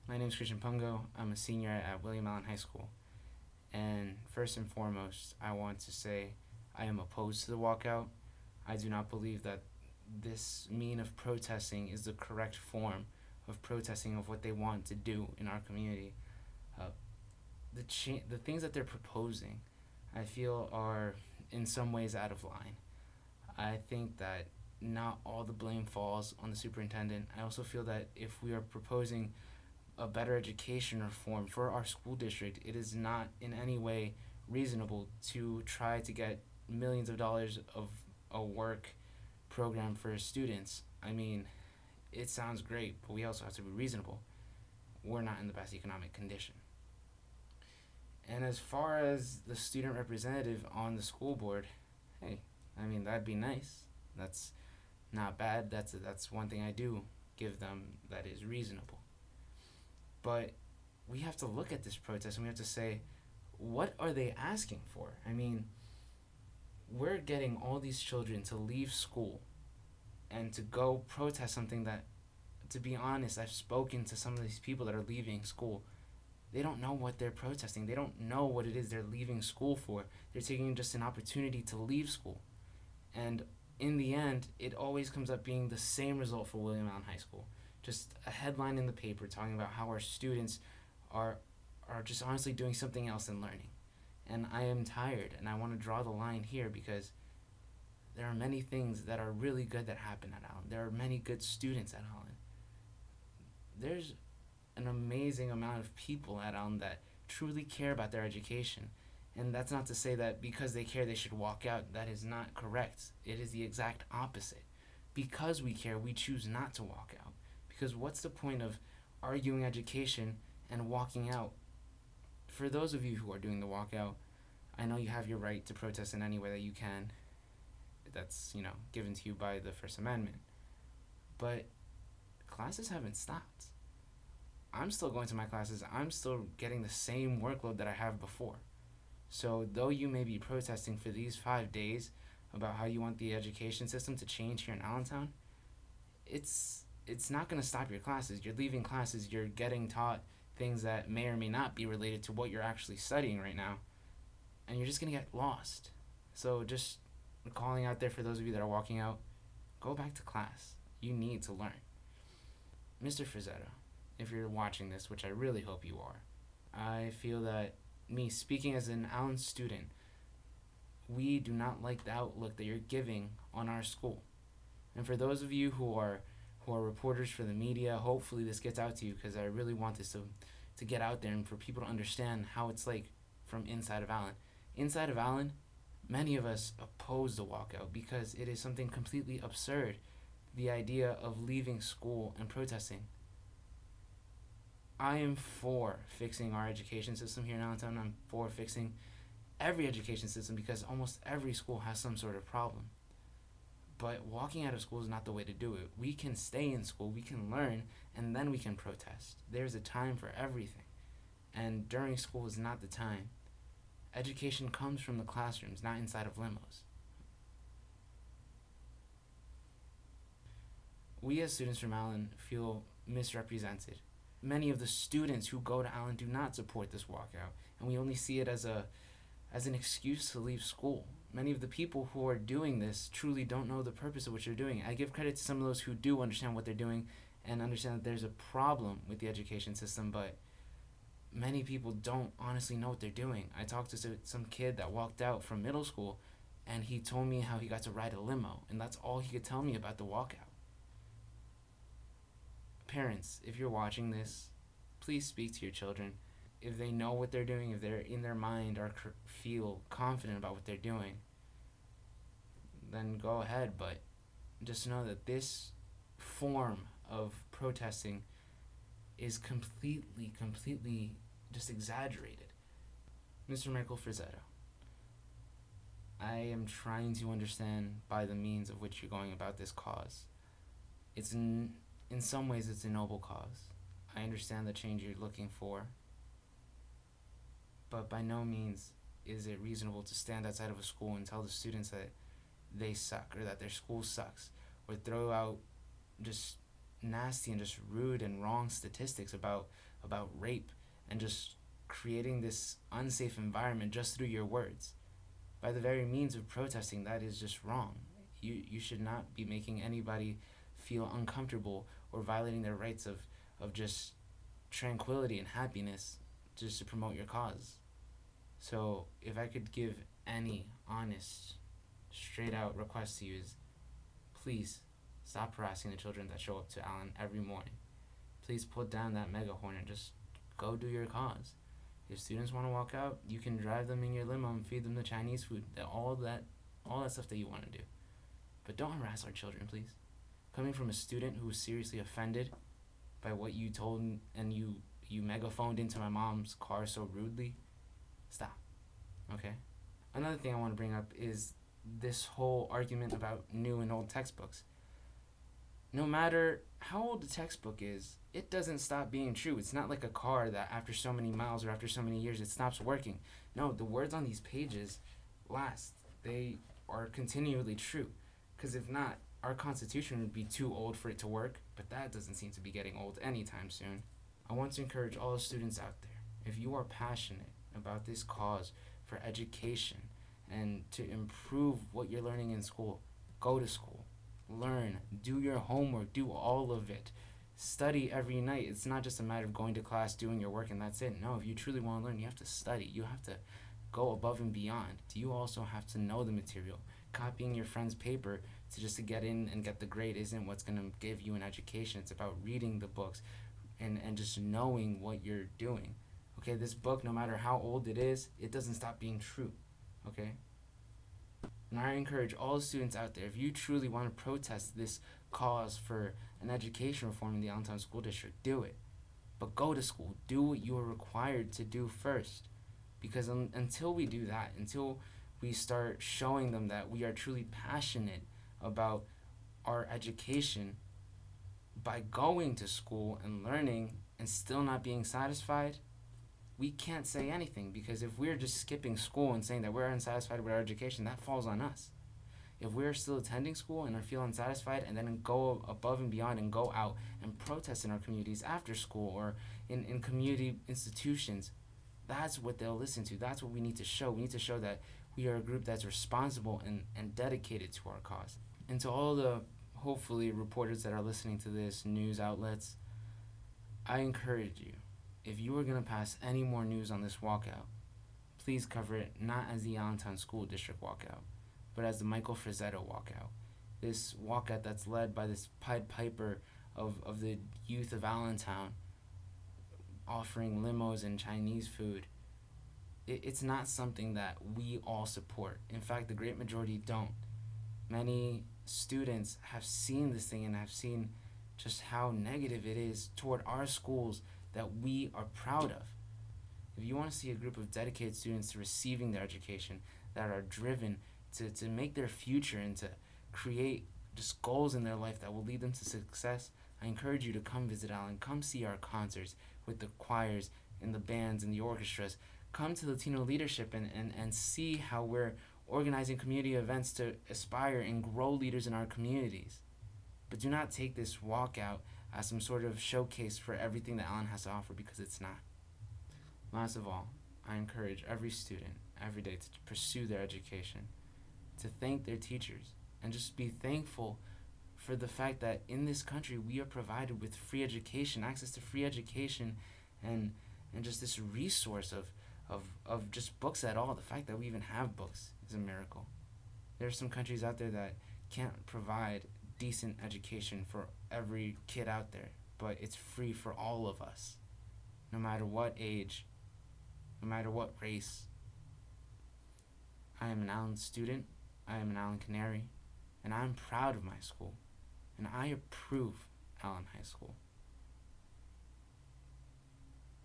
My name is Christian Pungo. I'm a senior at William Allen High School. And first and foremost, I want to say I am opposed to the walkout. I do not believe that this mean of protesting is the correct form of protesting of what they want to do in our community. Uh, the things that they're proposing, I feel, are in some ways out of line. I think that not all the blame falls on the superintendent. I also feel that if we are proposing a better education reform for our school district, it is not in any way reasonable to try to get millions of dollars of a work program for students. I mean, it sounds great, but we also have to be reasonable. We're not in the best economic condition. And as far as the student representative on the school board, hey, I mean, that'd be nice. That's not bad. That's one thing I do give them that is reasonable. But we have to look at this protest and we have to say, what are they asking for? I mean, we're getting all these children to leave school and to go protest something that, to be honest, I've spoken to some of these people that are leaving school. They don't know what they're protesting. They don't know what it is they're leaving school for. They're taking just an opportunity to leave school. And in the end, it always comes up being the same result for William Allen High School. Just a headline in the paper talking about how our students are just honestly doing something else than learning. And I am tired, and I want to draw the line here because there are many things that are really good that happen at Allen. There are many good students at Allen. There's an amazing amount of people at Allen that truly care about their education. And that's not to say that because they care they should walk out. That is not correct. It is the exact opposite. Because we care, we choose not to walk out. Because what's the point of arguing education and walking out? For those of you who are doing the walkout, I know you have your right to protest in any way that you can. That's, given to you by the First Amendment. But classes haven't stopped. I'm still going to my classes. I'm still getting the same workload that I have before. So though you may be protesting for these 5 days about how you want the education system to change here in Allentown, it's not going to stop your classes. You're leaving classes. You're getting taught things that may or may not be related to what you're actually studying right now. And you're just going to get lost. So just calling out there for those of you that are walking out, go back to class. You need to learn. Mr. Frazetta, if you're watching this, which I really hope you are, I feel that me speaking as an Allen student, we do not like the outlook that you're giving on our school. And for those of you who are reporters for the media, hopefully this gets out to you because I really want this to get out there and for people to understand how it's like from inside of Allen. Inside of Allen, many of us oppose the walkout because it is something completely absurd, the idea of leaving school and protesting. I am for fixing our education system here in Allentown. I'm for fixing every education system because almost every school has some sort of problem. But walking out of school is not the way to do it. We can stay in school, we can learn, and then we can protest. There's a time for everything. And during school is not the time. Education comes from the classrooms, not inside of limos. We as students from Allen feel misrepresented. Many of the students who go to Allen do not support this walkout, and we only see it as an excuse to leave school. Many of the people who are doing this truly don't know the purpose of what you're doing. I give credit to some of those who do understand what they're doing and understand that there's a problem with the education system, but many people don't honestly know what they're doing. I talked to some kid that walked out from middle school, and he told me how he got to ride a limo, and that's all he could tell me about the walkout. Parents, if you're watching this, please speak to your children. If they know what they're doing, if they're in their mind or feel confident about what they're doing, then go ahead. But just know that this form of protesting is completely just exaggerated. Mr. Michael Frazetta, I am trying to understand by the means of which you're going about this cause. In some ways, it's a noble cause. I understand the change you're looking for, but by no means is it reasonable to stand outside of a school and tell the students that they suck or that their school sucks, or throw out just nasty and just rude and wrong statistics about about rape and just creating this unsafe environment just through your words. By the very means of protesting, that is just wrong. You should not be making anybody feel uncomfortable or violating their rights of just tranquility and happiness just to promote your cause. So if I could give any honest, straight out request to you is, please stop harassing the children that show up to Allen every morning. Please put down that megahorn and just go do your cause. If students want to walk out, you can drive them in your limo and feed them the Chinese food, all that stuff that you want to do. But don't harass our children, please. Coming from a student who was seriously offended by what you told and you megaphoned into my mom's car so rudely, stop. Okay? Another thing I want to bring up is this whole argument about new and old textbooks. No matter how old the textbook is, it doesn't stop being true. It's not like a car that after so many miles or after so many years it stops working. No, the words on these pages last. They are continually true. Because if not, our Constitution would be too old for it to work, but that doesn't seem to be getting old anytime soon. I want to encourage all the students out there, if you are passionate about this cause for education and to improve what you're learning in school, go to school. Learn, do your homework, do all of it. Study every night. It's not just a matter of going to class, doing your work, and that's it. No, if you truly want to learn, you have to study. You have to go above and beyond. You also have to know the material. Copying your friend's paper to get in and get the grade isn't what's going to give you an education. It's about reading the books and just knowing what you're doing. Okay, this book, no matter how old it is, it doesn't stop being true. Okay? And I encourage all the students out there, if you truly want to protest this cause for an education reform in the Allentown School District, do it. But go to school. Do what you are required to do first. Because until we do that, until we start showing them that we are truly passionate about our education, by going to school and learning and still not being satisfied, we can't say anything, because if we're just skipping school and saying that we're unsatisfied with our education, that falls on us. If we're still attending school and are feeling unsatisfied and then go above and beyond and go out and protest in our communities after school or in community institutions, that's what they'll listen to. That's what we need to show. We need to show that we are a group that's responsible and dedicated to our cause. And to all the, hopefully, reporters that are listening to this, news outlets, I encourage you, if you are going to pass any more news on this walkout, please cover it not as the Allentown School District walkout, but as the Michael Frazzetto walkout. This walkout that's led by this Pied Piper of the youth of Allentown, offering limos and Chinese food. It's not something that we all support. In fact, the great majority don't. Many students have seen this thing and have seen just how negative it is toward our schools that we are proud of. If you want to see a group of dedicated students to receiving their education that are driven to make their future and to create just goals in their life that will lead them to success, I encourage you to come visit Allen. Come see our concerts with the choirs and the bands and the orchestras. Come to Latino leadership and see how we're organizing community events to aspire and grow leaders in our communities. But do not take this walkout as some sort of showcase for everything that Allen has to offer, because it's not. Last of all, I encourage every student every day to pursue their education, to thank their teachers, and just be thankful for the fact that in this country we are provided with free education, access to free education, and just this resource of just books at all. The fact that we even have books is a miracle. There are some countries out there that can't provide decent education for every kid out there, but it's free for all of us, no matter what age, no matter what race. I am an Allen student, I am an Allen Canary, and I'm proud of my school, and I approve Allen High School.